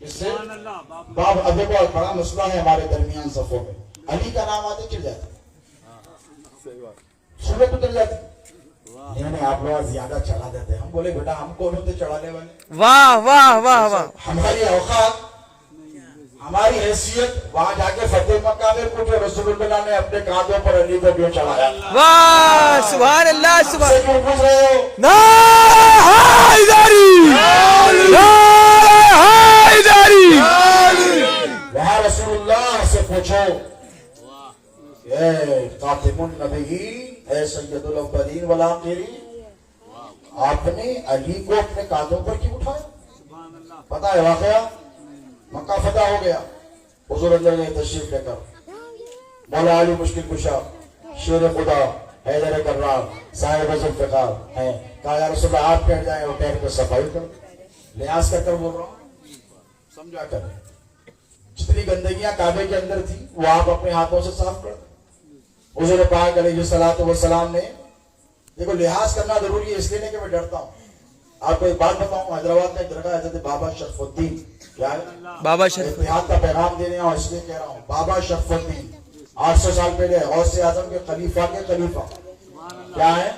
اس سے باب اب دیکھو بڑا مسئلہ ہے ہمارے درمیان صفوں میں، علی کا نام آتے چل جاتا سنت اتر جاتی، نہیں آپ لوگ زیادہ چڑھا دیتے ہیں. ہم بولے بیٹا ہم کون ہوتے چڑھانے والے؟ واہ واہ واہ واہ. ہماری اوقات ہماری حیثیت وہاں جا کے فتح مکہ میں پوچھے رسول اللہ نے اپنے کاندھوں پر علی کو کیوں چڑھایا؟ واہ سبحان اللہ سے سبحان. کیوں پوچھ رہے ہو؟ نعرہ حیدری، نعرہ حیدری. وہاں رسول اللہ سے پوچھو اے خاتم النبیین، اے سید الاولین والآخرین، آپ نے علی کو اپنے کاندھوں پر کیوں اٹھایا؟ پتا ہے واقعہ؟ مکہ فتح ہو گیا، حضور اللہ نے تشریف لے کر مولا علی مشکل کشا شیر خدا حیدر کرار صاحب ذوالفقار ہیں، کہا یا رسول اللہ آپ بیٹھ جائیں اور ٹہر کر صفائی کر، لحاظ کر بول رہا ہوں، سمجھا کر جتنی گندگیاں کعبے کے اندر تھی وہ آپ اپنے ہاتھوں سے صاف کر. حضور پاک علیہ الصلوۃ والسلام نے دیکھو لحاظ کرنا ضروری ہے، اس لیے نہیں کہ میں ڈرتا ہوں. آپ کو ایک بات بتاؤں، حیدرآباد میں ایک درگاہ حضرت بابا شرف الدین، کیا ہے بابا شرف، اتحاد کا پیغام دینے ہوں اس لیے کہہ رہا ہوں. بابا شرف الدین 800 سال پہلے غوث اعظم کے خلیفہ کے خلیفہ، کیا ہے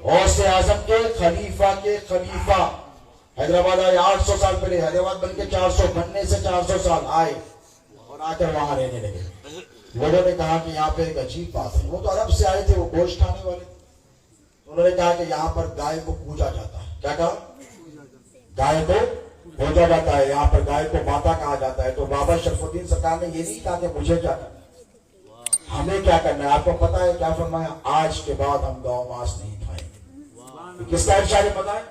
غوث اعظم کے خلیفہ کے خلیفہ. حیدرآباد آئے 800 سال پہلے، حیدرآباد بن کے 400 بننے سے 400 سال آئے اور آ کر وہاں رہنے لگے. لوگوں نے کہا کہ یہاں پہ ایک عجیب بات ہے، وہ تو عرب سے آئے تھے، وہ گوشت کھانے والے تھے. انہوں نے کہا کہ یہاں پر گائے کو پوجا جاتا ہے. کیا کہا؟ گائے کو پوجا جاتا ہے، یہاں پر گائے کو ماتا کہا جاتا ہے. تو بابا شرف الدین سرکار نے یہ نہیں کہا کہ مجھے کیا کرنا ہے، ہمیں کیا کرنا ہے. آپ کو پتا ہے کیا فرمایا؟ آج کے بعد ہم گاؤں ماس نہیں کھائیں گے. کس کا ارشاد ہے پتا ہے؟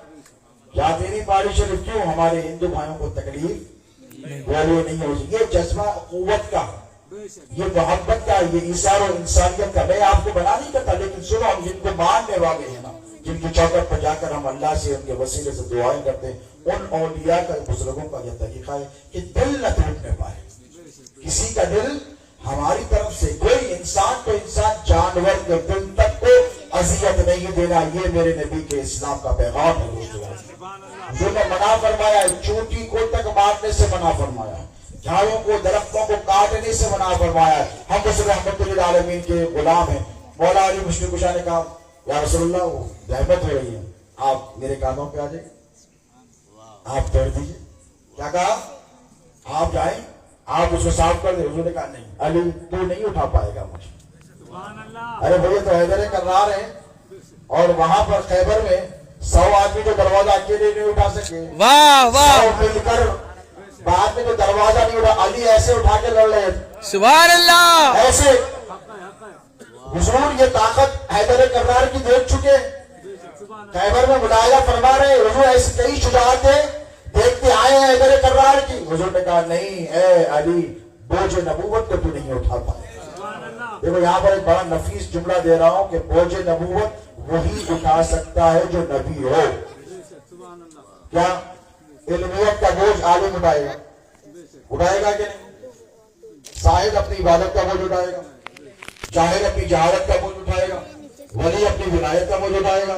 یا تیری پاری شریف کیوں ہمارے ہندو بھائیوں کو تکلیف وہ نہیں ہو. یہ جذبہ قوت کا، یہ محبت کا، یہ ایثار و انسانیت کا. میں آپ کو بنا نہیں کرتا، لیکن سنو ہم جن کو ماننے والے ہیں نا، جن کی چوکٹ پر جا کر ہم اللہ سے ان کے وسیلے سے دعائیں کرتے ہیں، ان اولیاء کا بزرگوں کا یہ طریقہ ہے کہ دل نہ ٹوٹنے پائے. کسی کا دل ہماری طرف سے، کوئی انسان کو انسان جانور کے دل تک کو اذیت نہیں دینا. یہ میرے نبی کے اسلام کا پیغام ہے. جو نے منع فرمایا، چونٹی کو تک مارنے سے منع فرمایا، جھاڑوں کو درختوں کو کاٹنے سے منع فرمایا. ہم رسول رحمت للعالمین کے غلام ہیں. مولا علی مشکل کشا نے کہا یا رسول اللہ وہ رحمت ہو رہی ہے، آپ میرے کانوں پہ آ جائیں، آپ توڑ دیجیے. کیا کہا؟ آپ جائیں، آپ اس کو صاف کر دیں. حضور نے کہا نہیں علی تو نہیں اٹھا پائے گا مجھے. ارے بھائی تو حیدر کرار ہیں، اور وہاں پر خیبر میں 100 آدمی جو دروازہ اکیلے نہیں اٹھا سکے، واہ واہ 100 مل کر بعد میں جو دروازہ نہیں اٹھا، علی ایسے اٹھا کے لڑ رہے تھے سبحان اللہ. ایسے. حضور یہ طاقت حیدر کرار کی دیکھ چکے، خیبر میں ملاحظہ فرما رہے. حضور ایسی کئی شجاعتیں دیکھتے آئے ہیں حیدر کرار کی. حضور نے کہا نہیں اے علی بوجھ نبوت کو تو نہیں اٹھا پائے. دیکھو یہاں پر ایک بڑا نفیس جملہ دے رہا ہوں کہ بوجھ نبوت وہی اٹھا سکتا ہے جو نبی ہو. کیا علمیت کا بوجھ عالم اٹھائے گا؟ اٹھائے گا کہ نہیں؟ صاحب اپنی عبادت کا بوجھ اٹھائے گا، جاہل اپنی جہالت کا بوجھ اٹھائے گا، ولی اپنی ولایت کا بوجھ اٹھائے گا،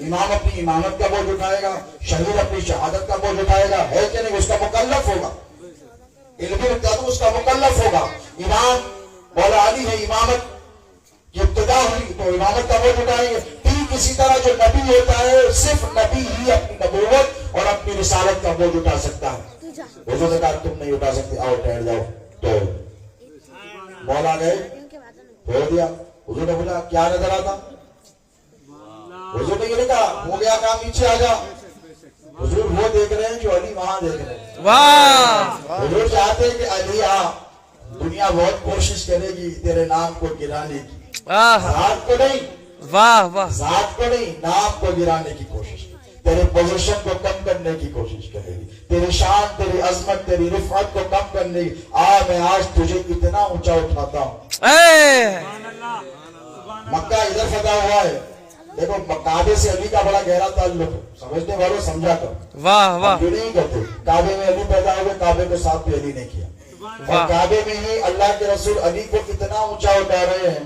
امام اپنی امامت کا بوجھ اٹھائے گا، شہید اپنی شہادت کا بوجھ اٹھائے گا. ہے کہ نہیں؟ اس کا مکلف ہوگا، علمی اقتدار اس کا مکلف ہوگا. امام مولا علی ہے، امامت کی ابتدا ہوئی تو امامت کا بوجھ اٹھائیں گے. ٹھیک اسی طرح جو نبی ہوتا ہے صرف نبی ہی اپنی نبوت اور اپنی رسالت کا بوجھ اٹھا سکتا ہے. حضور نے کہا تم نہیں اٹھا سکتے، آؤ ٹھہر جاؤ. تو مولا گئے چھوڑ دیا. حضور نے بولا کیا نظر آتا؟ حضور نے یہ نہیں کہا ہو گیا کام نیچے آ جا. حضور وہ دیکھ رہے ہیں جو علی وہاں دیکھ رہے ہیں. واہ حضور چاہتے ہیں کہ علی آ، دنیا بہت کوشش کرے گی تیرے نام کو گرانے کی، ذات کو نہیں، واہ واہ ذات کو نہیں، نام کو گرانے کی کوشش، تیرے پوزیشن کو کم کرنے کی کوشش کرے گی، تیری شان، تیری عظمت، تیری رفعت کو کم کرنے کی. میں آج تجھے اتنا اونچا اٹھاتا ہوں. مکہ ادھر فتح ہوا ہے، دیکھو کعبے سے علی کا بڑا گہرا تعلق ہے. سمجھنے والوں سمجھا کر. واہ واہ جو نہیں کرتے کعبے میں علی پیدا ہوئے، کعبے کو ساتھ بھی علی نے کیا. اور کعبے میں ہی اللہ کے رسول علی کو کتنا اونچا اٹھا رہے ہیں.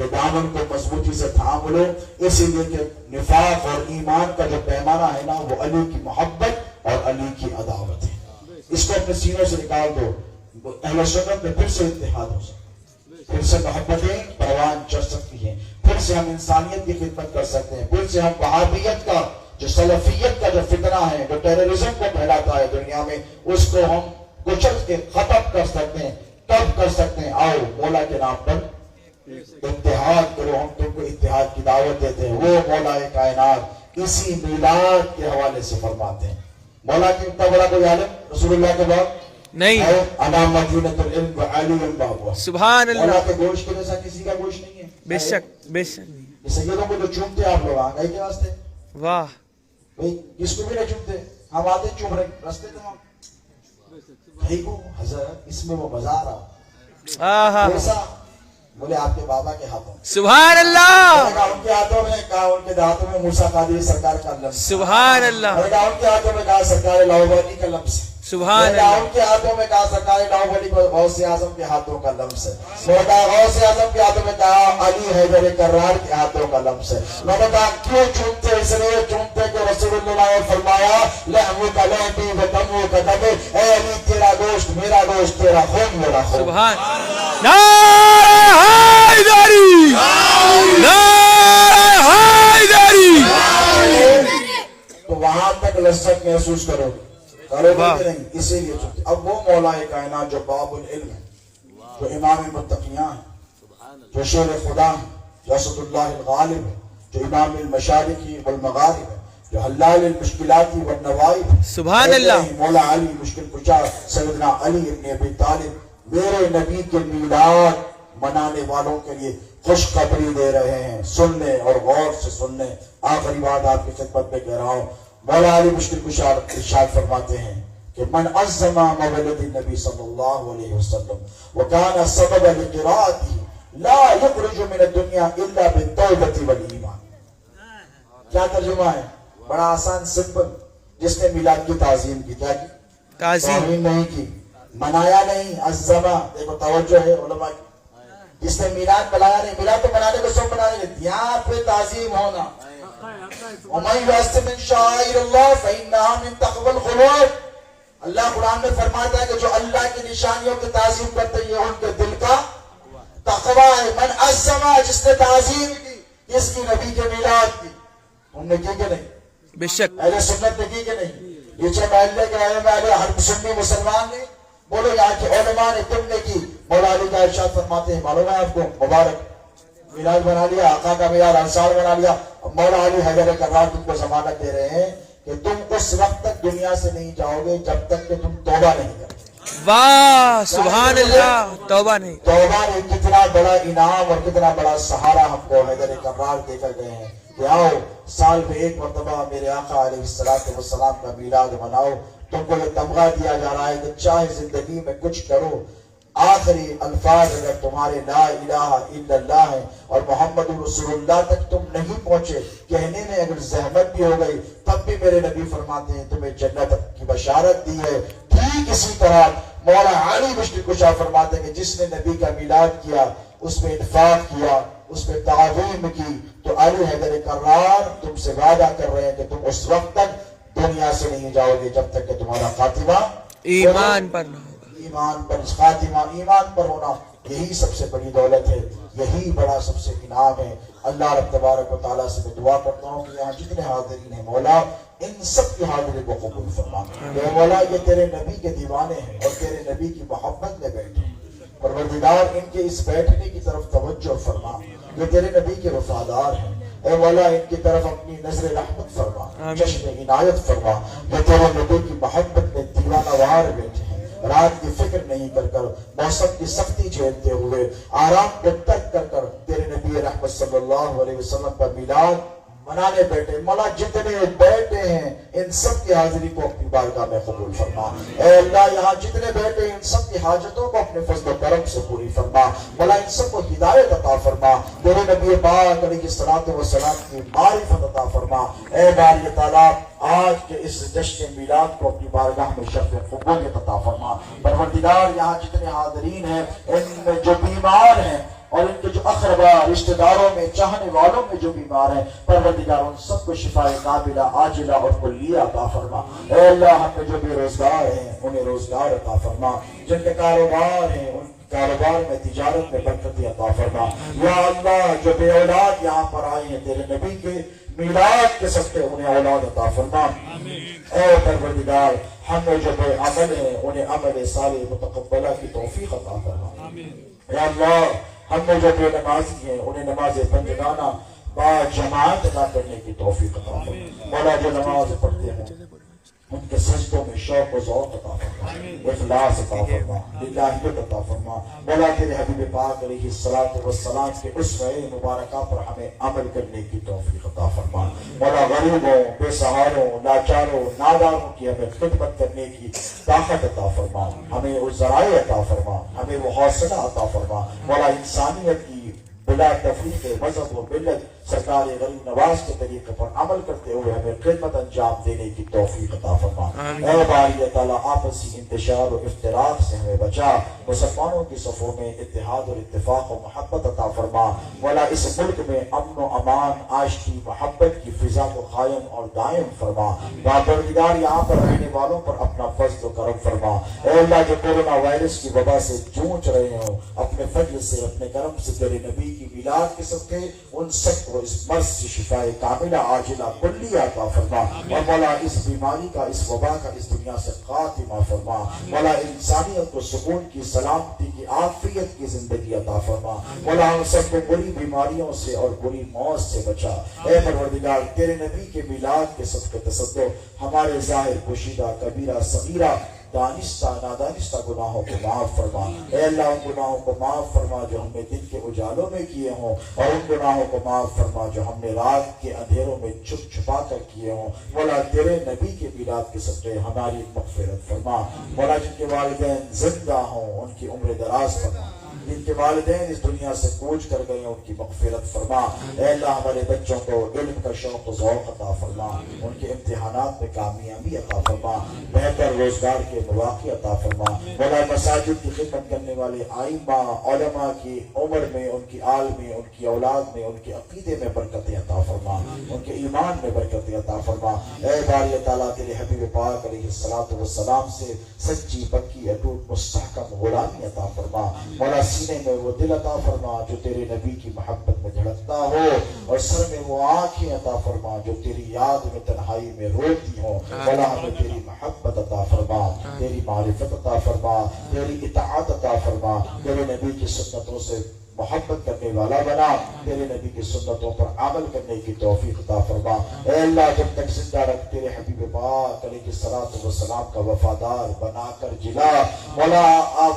کہ دامن کو مضبوطی سے تھام لو، اسی لیے کہ نفاق اور ایمان کا جو پیمانہ ہے نا وہ علی کی محبت اور علی کی عداوت ہے. اس کو اپنے سینوں سے نکال دو. اہل سنت میں پھر سے اتحاد ہو سکتا ہے، پھر سے محبتیں پروان چڑھ سکتی ہیں، پھر سے ہم انسانیت کی خدمت کر سکتے ہیں، پھر سے ہم وہابیت کا جو سلفیت کا جو فتنہ ہے، جو ٹیررزم کو پھیلاتا ہے دنیا میں، اس کو ہم کچل کے ختم کر سکتے ہیں. کب کر سکتے ہیں؟ آؤ مولا کے نام پر اتحاد کرو. ہم تم کو اتحاد کی دعوت دیتے ہیں. وہ مولا کائنات اسی میلاد کے حوالے سے فرماتے ہیں. مولا کی اتنا بڑا کوئی عالم رسول اللہ کے بعد نہیں. علامت العلم علی اللہ. سبحان مولا اللہ. کے گوشت کے جیسا کسی کا گوشت نہیں ہے. بے شک بے شک نہیں. یہ سیدوں کو جو چومتے آپ لوگ آگاہی کے واسطے، واہ. بھئی کس کو بھی نہ چومتے، ہم آتے چوم رہے رستے تمام. بھائی کو حضرت اس میں وہ مزہ آ رہا آہا. کیسا؟ بولے آپ کے بابا کے ہاتھوں میں. سبحان اللہ. کہا ان کے ہاتھوں میں، کہا ان کے ہاتھوں میں موسیٰ قادری سرکار کا لفظ. سبحان اللہ. میں نے کہا ان کے ہاتھوں میں، کہا سرکار لاہوری کا لفظ. سبحان میں نے کہا اللہ. ان کے ہاتھوں میں، کہا سرکار لاہوری کو غوث اعظم کے ہاتھوں کا لفظ ہے. میں نے کہا غوث اعظم کے ہاتھوں میں، کہا علی حیدر کرار کے ہاتھوں کا لفظ ہے. میں نے کہا کیوں چومتے؟ اس لیے چومتے کہ رسول اللہ نے فرمایا لحم کا لحمی و دم کا دم. اے علی تیرا گوشت میرا گوشت، تیرا خون میرا خون. سبحان. نعرہ حیدری، نعرہ حیدری. تو وہاں تک لذت محسوس کرو گے، کرو گے کہ نہیں؟ اسی لیے چونکہ اب وہ مولا کائنات جو باب العلم ہے، جو امام متقیاں ہے، جو شیر خدا ہے، جو اسد اللہ الغالب ہے، جو امام المشارقی والمغارب ہے، جو حلال المشکلات والنوائب ہے. سبحان اللہ. مولا علی مشکل کشا سیدنا علی ابن ابی طالب میرے نبی کے میلاد منانے والوں کے لیے خوشخبری دے رہے ہیں. سن لیں اور غور سے سن لیں. آخری بات آپ کی خدمت میں کہہ رہا ہوں. مولا علی مشکل کشا ارشاد فرماتے ہیں کہ من عظم مولد النبی صلی اللہ علیہ وسلم وکان سبب لقراءته لا یخرج من الدنیا الا بالتوبۃ والایمان. کیا ترجمہ ہے؟ بڑا آسان سمپل. جس نے میلاد کی تعظیم کی، کیا کی؟ تعظیم. توہین نہیں کی، منایا نہیں. عظمہ، دیکھو توجہ ہے علماء کی. جس نے میلاد بنایا نہیں، میلاد تو بنانے کو سب بنانے نہیں، یہاں پہ تعظیم ہونا. وَمَن يُعَظِّمْ مِن شَعَائِرِ اللَّهِ فَإِنَّهَا مِن تَقْوَى الْقُلُوبِ. اللہ قرآن میں فرماتا ہے کہ جو اللہ کی نشانیوں کی تعظیم کرتے ہیں یہ ان کے دل کا تقوی ہے. من عظم، جس نے تعظیم کی اس کی نبی کے میلاد کی. ہم نے کی کہ نہیں؟ بے شک. اہل سنت نے کی کہ نہیں؟ یہ چھ محلے کے رہنے والے ہر سنی مسلمان نے، بولو یہاں کے علماء نے، تم نے کی. مولا علی کا ارشاد فرماتے ہیں، معلوم ہے آپ کو، مبارک میلاد بنا لیا، آقا کا میلاد انصار بنا لیا. مولا علی حیدر کرار تم کو ضمانت دے رہے ہیں کہ تم اس وقت تک دنیا سے نہیں جاؤ گے جب تک کہ تم توبہ نہیں کرو. واہ. سبحان اللہ. توبہ نہیں. توبہ نے کتنا بڑا انعام اور کتنا بڑا سہارا ہم کو حیدر کرار دے کر گئے ہیں کہ آؤ سال میں ایک مرتبہ میرے آقا علیہ السلام کا میلاد مناؤ. تم کو یہ تمغہ دیا جا رہا ہے کہ چاہے زندگی میں کچھ کرو، آخری الفاظ اگر تمہارے لا الہ الا اللہ ہے اور محمد رسول اللہ تک تم نہیں پہنچے، کہنے میں اگر زحمت بھی ہو گئی، تب بھی میرے نبی فرماتے ہیں تمہیں جنت کی بشارت دی ہے. ٹھیک اسی طرح مولا علی مشکل کشا فرماتے ہیں کہ جس نے نبی کا میلاد کیا، اس میں انفاق کیا، اس میں تعظیم کی، تو علی حیدر کرار تم سے وعدہ کر رہے ہیں کہ تم اس وقت تک دنیا سے نہیں جاؤ گے جب تک کہ تمہارا خاتمہ ایمان پر نہ ہوگا. ایمان پر. خاتمہ ایمان پر ہونا یہی سب سے بڑی دولت ہے، یہی بڑا سب سے انعام ہے. اللہ رب تبارک و تعالیٰ سے میں دعا کرتا ہوں کہ یہاں جتنے حاضرین ہیں مولا ان سب کی حاضری کو قبول فرما. اے مولا یہ تیرے نبی کے دیوانے ہیں اور تیرے نبی کی محبت میں بیٹھے ہیں. پروردگار ان کے اس بیٹھنے کی طرف توجہ فرما. یہ تیرے نبی کے وفادار ہیں. اے مولا ان کی طرف اپنی نظر رحمت فرما، چشم عنایت فرما. یہ تیرے نبی کی محبت میں دیوانہ وار بیٹھے ہیں، رات کی فکر نہیں کر موسم کی سختی جھیلتے ہوئے آرام کو ترک کر تیرے نبی رحمت صلی اللہ علیہ وسلم کا میلاد منانے بیٹھے. مولا جتنے بیٹھے ہیں ان سب کی حاضری کو اپنی بارگاہ میں قبول فرما. اے اللہ یہاں جتنے بیٹھے ہیں ان سب کی حاجتوں کو اپنے فضل و کرم سے پوری فرما. مولا ان سب کو ہدایت عطا فرما. تیرے نبی پاک علیہ الصلوۃ والسلام کی معرفت عطا فرما. اے باری تعالیٰ آج کے اس جشن میلاد کو اپنی بارگاہ میں شرف قبولیت عطا فرما. پروردگار یہاں جتنے حاضرین ہیں ان میں جو بیمار ہیں اور ان کے جو اقربا رشتہ داروں میں چاہنے والوں میں جو بیمار ہیں پروردگار ان سب کو شفائے کاملہ عاجلہ اور کلیہ عطا فرما۔ اے اللہ ہم میں جو بے روزگار ہیں انہیں روزگار عطا فرما، جن کے کاروبار ہیں ان کاروبار میں تجارت میں برکت عطا فرما۔ یا اللہ جو بے اولاد یہاں پر آئے ہیں تیرے نبی کے میلاد کے صدقے انہیں اولاد عطا فرما۔ اے پروردگار ہم میں جو بے عمل ہیں انہیں عمل صالح متقبلہ کی توفیق عطا فرما۔ یا اللہ ہم میں جو بے نمازی ہیں انہیں نماز پنجگانہ با جماعت ادا کرنے کی توفیق عطا فرما۔ مولا جو نماز پڑھتے ہیں ان کے سجدوں میں شوق و ذوق عطا فرما، اخلاص عطا فرما، للہیت عطا فرما۔ مولا تیرے حبیب پاک علیہ الصلوۃ والسلام کے اسوہ مبارکہ پر ہمیں عمل کرنے کی توفیق عطا فرما۔ مولا غریبوں، بے سہاروں، لاچاروں، ناداروں کی ہمیں خدمت کرنے کی طاقت عطا فرما، ہمیں وہ ذرائع عطا فرما، ہمیں وہ حوصلہ عطا فرما۔ مولا انسانیت کی بلا تفریق مذہب و ملت سرکار غریب نواز کے طریقے پر عمل کرتے ہوئے ہمیں خدمت انجام دینے کی توفیق عطا فرما۔ اے باری تعالیٰ آپسی انتشار و افتراق سے ہمیں بچا، مسلمانوں کی صفوں میں اتحاد اور اتفاق و محبت عطا فرما۔ مولا اس ملک میں امن و امان، آشتی، محبت کی فضا کو قائم اور دائم فرما۔ پروردگار یہاں پر رہنے والوں پر اپنا فضل و کرم فرما۔ اے اللہ جو کورونا وائرس کی وبا سے جوجھ رہے ہوں اپنے فضل سے اپنے کرم سے تیرے نبی کی میلاد کے صدقے ان سب کو اس مرض سے شفائے کاملہ عاجلہ کلیہ عطا فرما، اور مولا اس بیماری کا، اس وبا کا اس دنیا سے خاتمہ فرما۔ مولا انسانیت کو سکون کی، سلامتی کی، عافیت کی زندگی عطا فرما۔ مولا ہم سب کو بری بیماریوں سے اور بری موت سے بچا۔ اے پروردگار تیرے نبی کے میلاد کے صدقے تصدق ہمارے ظاہر پوشیدہ کبیرہ صغیرہ دانستہ نادانستہ گناہوں کو معاف فرما۔ اے اللہ ان گناہوں کو معاف فرما جو ہم نے دن کے اجالوں میں کیے ہوں، اور ان گناہوں کو معاف فرما جو ہم نے رات کے اندھیروں میں چھپ چھپا کر کیے ہوں۔ مولا تیرے نبی کے میلاد کے صدقے ہماری مغفرت فرما۔ مولا جن کے والدین زندہ ہوں ان کی عمر دراز فرما، جن کے والدین اس دنیا سے کوچ کر گئے ان کی مغفرت فرما۔ اے اللہ ہمارے بچوں کو علم کا شوق و ذوق عطا فرما، ان کے امتحانات میں کامیابی عطا فرما، بہتر روزگار کے مواقع عطا فرما۔ مولا مساجد کی خدمت کرنے والے ائمہ علماء کی عمر میں، ان کی آل میں، ان کی اولاد میں، ان کے عقیدے میں برکت عطا فرما، ان کے ایمان میں برکت عطا فرما۔ اے باری تعالیٰ تیرے حبیب پاک علیہ الصلوۃ والسلام سے سچی پکی اٹوٹ مستحکم غلامی عطا فرما۔ مولا سینے میں وہ دل عطا فرما جو تیرے نبی کی محبت میں دھڑکتا ہو، اور سر میں وہ آنکھیں عطا فرما جو تیری یاد میں تنہائی میں روتی ہوں۔ مولا ہمیں تیری محبت عطا فرما، تیری معرفت عطا فرما، تیری اطاعت عطا فرما، تیرے نبی کی سنتوں سے محبت کرنے والا بنا، تیرے نبی کی سنتوں پر عمل کرنے کی توفیق عطا فرما۔ اے اللہ جب تک زندہ رکھ تیرے حبیب پاک علیہ الصلوۃ والسلام کا وفادار بنا کر جلا۔ مولا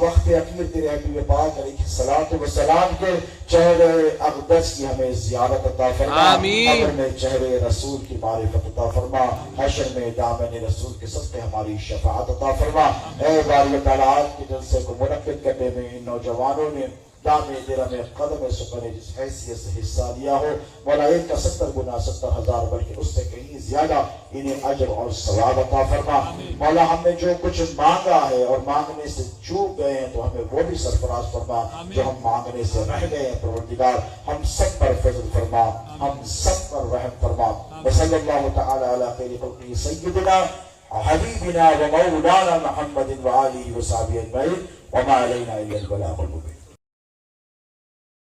وقت اخیر تیرے حبیب پاک علیہ الصلوۃ والسلام کے چہرے اقدس کی ہمیں زیارت عطا فرما، قبر میں چہرے رسول کی معرفت عطا فرما، حشر میں دامن رسول کے صدقے ہماری شفاعت عطا فرما۔ اے باری تعالیٰ آج کے جلسے کو منعقد کرنے میں ان نوجوانوں نے دامِ درم قدم سکنے جس حیثیت سے حصہ لیا ہو، مولا ایک کا 70 گنا 70,000 بلکہ اس سے کہیں زیادہ انہیں اجر اور ثواب عطا فرما۔ مولا ہم نے جو کچھ مانگا ہے اور مانگنے سے چوک گئے ہیں تو ہمیں وہ بھی سرفراز فرما، جو ہم مانگنے سے رہ گئے ہیں پروردگار ہم سب پر فضل فرما، ہم سب پر رحم فرما۔ وصلی اللہ تعالی علی خیر خلقہ سیدنا حبیبنا و مولانا محمد و آلہ و صحبہ اجمعین، وما علینا الا البلاغ المبین۔